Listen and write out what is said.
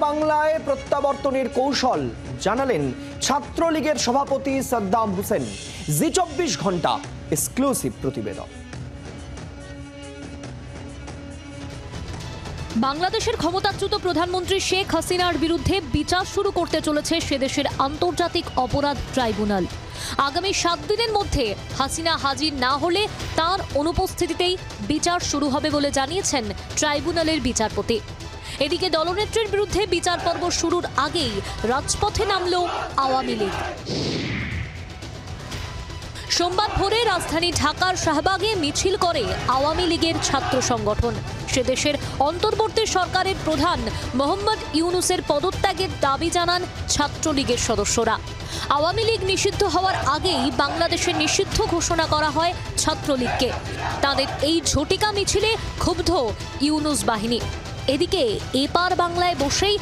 বাংলায় প্রত্যাবর্তনের কৌশল জানালেন ছাত্রলীগের সভাপতি সাদ্দাম হোসেন। জি 24 ঘন্টা এক্সক্লুসিভ প্রতিবেদন। বাংলাদেশের ক্ষমতাচ্যুত প্রধানমন্ত্রী শেখ হাসিনার বিরুদ্ধে বিচার শুরু করতে চলেছে সেদেশের আন্তর্জাতিক অপরাধ ট্রাইব্যুনাল। আগামী 7 দিনের মধ্যে হাসিনা হাজির না হলে তার অনুপস্থিতিতেই বিচার শুরু হবে বলে জানিয়েছেন ট্রাইব্যুনালের বিচারপতি। এদিকে দলনেত্রীর বিরুদ্ধে বিচার পর্ব শুরুর আগেই রাজপথে নামল আওয়ামী লীগ। সোমবার ভোরে রাজধানী ঢাকার শাহবাগে মিছিল করে আওয়ামী লীগের ছাত্র সংগঠন। সেদেশের অন্তর্বর্তী সরকারের প্রধান মোহাম্মদ ইউনূসের পদত্যাগের দাবি জানান ছাত্রলীগের সদস্যরা। আওয়ামী লীগ নিষিদ্ধ হওয়ার আগেই বাংলাদেশে নিষিদ্ধ ঘোষণা করা হয় ছাত্রলীগকে। তাদের এই ঝটিকা মিছিলে ক্ষুব্ধ ইউনূস বাহিনী। এদিকে এপার বাংলায় বসেই